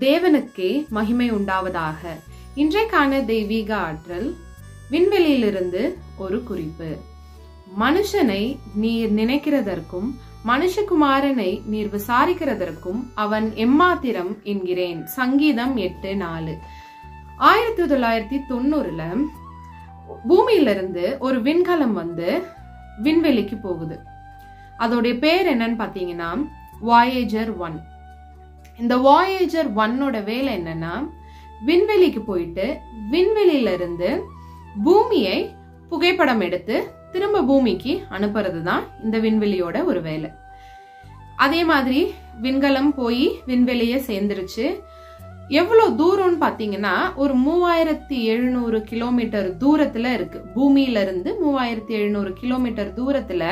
தேவனுக்கே மகிமை உண்டாவதாக. இன்றைக்கான தெய்வீக ஆற்றல் விண்வெளியிலிருந்து ஒரு குறிப்பு. மனுஷனை நீர் நினைக்கிறதற்கும் மனுஷகுமாரனை நீர் விசாரிக்கிறதற்கும் அவன் எம்மாத்திரம் என்கிறேன். சங்கீதம் 8:4. 1990 பூமியிலிருந்து ஒரு விண்கலம் விண்வெளிக்கு போகுது. அதோடைய பேர் என்னன்னு பாத்தீங்கன்னா வாயேஜர் 1. இந்த வாயேஜர் 1 வேலை என்னன்னா, விண்வெளிக்கு போயிட்டு விண்வெளியிலிருந்து பூமியை புகைப்படம் எடுத்து திரும்ப பூமிக்கு அனுப்புறது தான் இந்த விண்வெளியோட ஒரு வேலை. அதே மாதிரி விண்கலம் போய் விண்வெளியை சேர்ந்துருச்சு. எவ்வளவு தூரம்னு பாத்தீங்கன்னா ஒரு 3700 கிலோமீட்டர் தூரத்துல இருக்கு. பூமியில இருந்து 3700 கிலோமீட்டர் தூரத்துல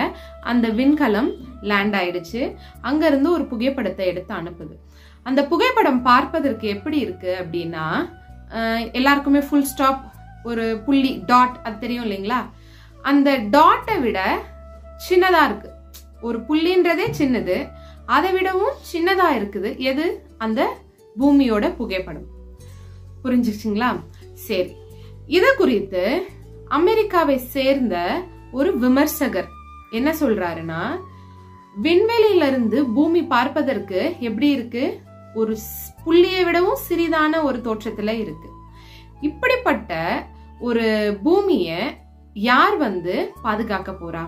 அந்த விண்கலம் லேண்ட் ஆயிடுச்சு. அங்க இருந்து ஒரு புகைப்படத்தை எடுத்து அனுப்புது. அந்த புகைப்படம் பார்ப்பதற்கு எப்படி இருக்கு அப்படின்னா, எல்லாருக்குமே ஃபுல் ஸ்டாப், ஒரு புள்ளி டாட், அது தெரியும் இல்லைங்களா? அந்த டாட்டை விட சின்னதா இருக்கு. ஒரு புள்ளின்றதே சின்னது, அதை விடவும் சின்னதா இருக்குது. எது? அந்த பூமியோட புகைப்படம். புரிஞ்சுச்சுங்களா? சரி, இத குறித்து அமெரிக்காவை சேர்ந்த ஒரு விமர்சகர் என்ன சொல்றாருன்னா, விண்வெளியில இருந்து பூமி பார்ப்பதற்கு எப்படி இருக்கு? ஒரு புள்ளியை விடவும் சிறிதான ஒரு தோற்றத்துல இருக்கு. இப்படிப்பட்ட ஒரு பூமிய யார் பாதுகாக்க போறா?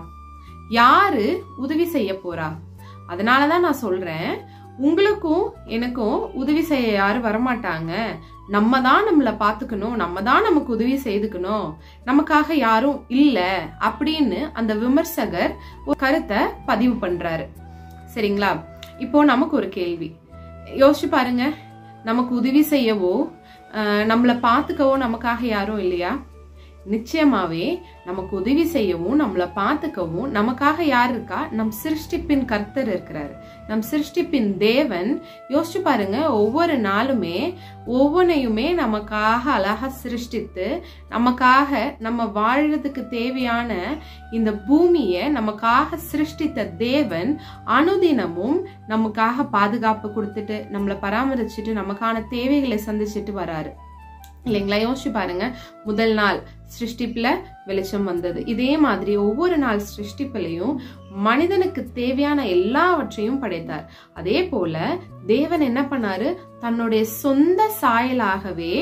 யாரு உதவி செய்ய போறா? அதனாலதான் நான் சொல்றேன், உங்களுக்கும் எனக்கும் உதவி செய்ய யாரும் வரமாட்டாங்க. நம்ம தான் நம்மள பாத்துக்கணும், நம்ம தான் நமக்கு உதவி செய்துக்கணும், நமக்காக யாரும் இல்ல அப்படின்னு அந்த விமர்சகர் ஒரு கருத்தை பதிவு பண்றாரு. சரிங்களா? இப்போ நமக்கு ஒரு கேள்வி, யோசிச்சு பாருங்க. நமக்கு உதவி செய்யவோ நம்மள பாத்துக்கவோ நமக்காக யாரும் இல்லையா? நிச்சயமாவே நமக்கு உதவி செய்யவும் நம்மள பாத்துக்கவும் நமக்காக யார் இருக்கா? நம் சிருஷ்டிப்பின் கர்த்தர் இருக்கிறாரு, நம் சிருஷ்டிப்பின் தேவன். யோசிச்சு பாருங்க, ஒவ்வொரு நாளுமே ஒவ்வொன்னையுமே நமக்காக அழகா சிருஷ்டித்து நமக்காக நம்ம வாழ்றதுக்கு தேவையான இந்த பூமியை நமக்காக சிருஷ்டித்த தேவன் அனுதினமும் நமக்காக பாதுகாப்பு கொடுத்துட்டு நம்மளை பராமரிச்சுட்டு நமக்கான தேவைகளை சந்திச்சுட்டு வராரு இல்லைங்களா? யோசிச்சு பாருங்க, முதல் நாள் சிருஷ்டிப்புல வெளிச்சம் வந்தது. இதே மாதிரி ஒவ்வொரு நாள் சிருஷ்டிப்புலையும் மனிதனுக்கு தேவையான எல்லாவற்றையும் படைத்தார். அதே போல தேவன் என்ன பண்ணாரு? தன்னுடைய சொந்த சாயலாகவே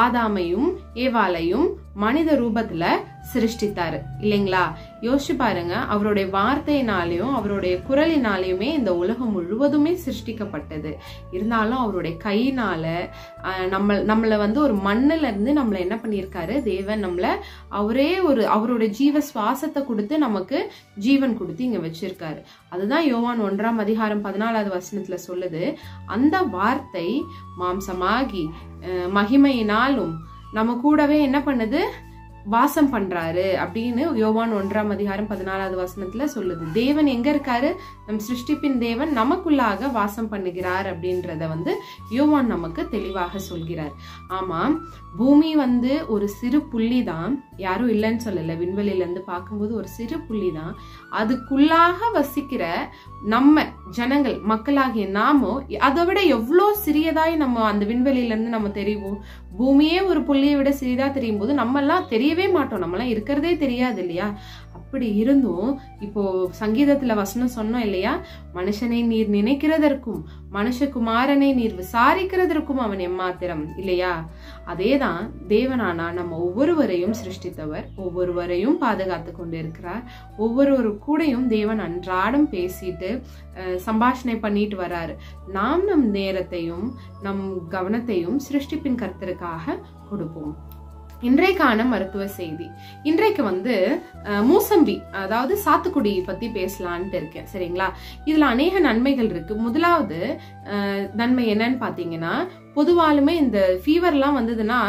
ஆதாமையும் ஏவாளையும் மனித ரூபத்துல சிருஷ்டித்தாரு இல்லைங்களா? யோசிச்சு பாருங்க, அவருடைய வார்த்தையினாலையும் அவருடைய குரலினாலையுமே இந்த உலகம் முழுவதுமே சிருஷ்டிக்கப்பட்டது. இருந்தாலும் அவருடைய கையினால நம்மள ஒரு மண்ணுல இருந்து நம்மள என்ன பண்ணிருக்காரு? தேவன் நம்மள அவருடைய ஜீவ சுவாசத்தை கொடுத்து நமக்கு ஜீவன் கொடுத்து இங்க வச்சிருக்காரு. அதுதான் யோவான் 1:14 சொல்லுது, அந்த வார்த்தை மாம்சமாகி மகிமையினாலும் நம்ம கூடவே என்ன பண்ணுது? வாசம் பண்றாரு அப்படின்னு யோவான் 1:14 சொல்லுது. தேவன் எங்க இருக்காரு? நம் சிருஷ்டிப்பின் தேவன் நமக்குள்ளாக வாசம் பண்ணுகிறார் அப்படின்றத யோவான் நமக்கு தெளிவாக சொல்கிறார். ஆமா, பூமி ஒரு சிறு புள்ளி தான், யாரும் இல்லைன்னு சொல்லல. விண்வெளியில இருந்து பார்க்கும்போது ஒரு சிறு புள்ளி தான். அதுக்குள்ளாக வசிக்கிற நம்ம ஜனங்கள், மக்களாகிய நாமோ அதை விட எவ்வளோ சிறியதாய் நம்ம அந்த விண்வெளியில இருந்து நம்ம தெரியும். பூமியே ஒரு புள்ளியை விட சிறிதா தெரியும் போது நம்ம எல்லாம் தெரியவே மாட்டோம், நம்ம எல்லாம் இருக்கிறதே தெரியாது இல்லையா? அப்படி இருந்தும் இப்போ சங்கீதத்துல வசனம் சொன்னோம் இல்லையா, மனுஷனை நீர் நினைக்கிறதற்கும் மனுஷகுமாரனை நீர் விசாரிக்கிறதற்கும் அவன் எம்மாத்திரம் இல்லையா? அதேதான் தேவனானா நம்ம ஒவ்வொருவரையும் சிருஷ்டித்தவர், ஒவ்வொருவரையும் பாதுகாத்து கொண்டு இருக்கிறார். ஒவ்வொரு கூடையும் தேவன் அன்றாடம் பேசிட்டு சம்பாஷணை பண்ணிட்டு வராரு. நாம் நம் நேரத்தையும் நம் கவனத்தையும் சிருஷ்டிப்பின் கர்த்தருக்காக கொடுப்போம். இன்றைக்கான மருத்துவ செய்தி, இன்றைக்கு மூசம்பி, அதாவது சாத்துக்குடி பத்தி பேசலான்ட்டு இருக்கேன். சரிங்களா? இதுல அநேக நன்மைகள் இருக்கு. முதலாவது நன்மை என்னன்னு பாத்தீங்கன்னா, பொதுவாலுமே இந்த ஃபீவர்லாம் வந்ததுன்னா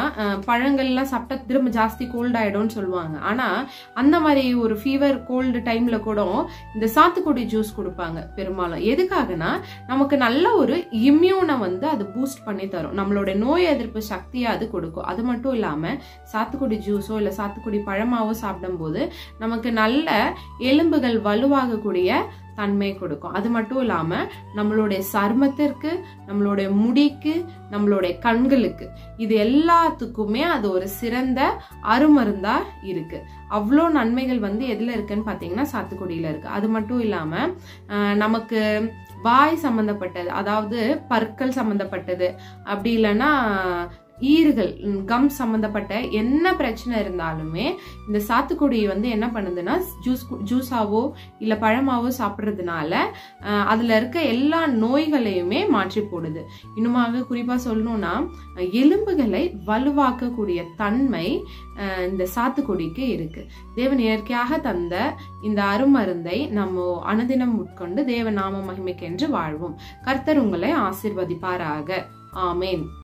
பழங்கள்லாம் சாப்பிட்டா திரும்ப ஜாஸ்தி கோல்ட் ஆயிடும்னு சொல்லுவாங்க. ஆனா அந்த மாதிரி ஒரு ஃபீவர் கோல்டு டைம்ல கூட இந்த சாத்துக்குடி ஜூஸ் கொடுப்பாங்க பெரும்பாலும். எதுக்காகனா, நமக்கு நல்ல ஒரு இம்யூனை அது பூஸ்ட் பண்ணி தரும், நம்மளோட நோய் எதிர்ப்பு சக்தியை அது கொடுக்கும். அது மட்டும் இல்லாம சாத்துக்குடி ஜூஸோ இல்ல சாத்துக்குடி பழமாவோ சாப்பிடும் போது நமக்கு நல்ல எலும்புகள் வலுவாகக்கூடிய தன்மை கொடுக்கும். அது மட்டும் இல்லாம நம்மளுடைய சருமத்திற்கு, நம்மளுடைய முடிக்கு, நம்மளுடைய கண்களுக்கு, இது எல்லாத்துக்குமே அது ஒரு சிறந்த அருமருந்தா இருக்கு. அவ்வளோ நன்மைகள் எதுல இருக்குன்னு பாத்தீங்கன்னா சாத்துக்குடியில இருக்கு. அது மட்டும் இல்லாம நமக்கு வாய் சம்பந்தப்பட்டது, அதாவது பற்கள் சம்பந்தப்பட்டது, அப்படி இல்லைன்னா ஈறுகள், கம் சம்பந்தப்பட்ட என்ன பிரச்சனை இருந்தாலுமே இந்த சாத்துக்குடி என்ன பண்ணுதுன்னா ஜூஸாவோ இல்ல பழமாவோ சாப்பிடுறதுனால அதுல இருக்க எல்லா நோய்களையுமே மாற்றி போடுது. இன்னுமாக குறிப்பா சொல்லணும்னா எலும்புகளை வலுவாக்கக்கூடிய தன்மை இந்த சாத்துக்குடிக்கு இருக்கு. தேவன் இயற்கையாக தந்த இந்த அருமருந்தை நம்ம அனுதினம் உட்கொண்டு தேவ நாம மகிமைக்கென்று வாழ்வோம். கர்த்தர் உங்களை ஆசீர்வதிப்பாராக. ஆமேன்.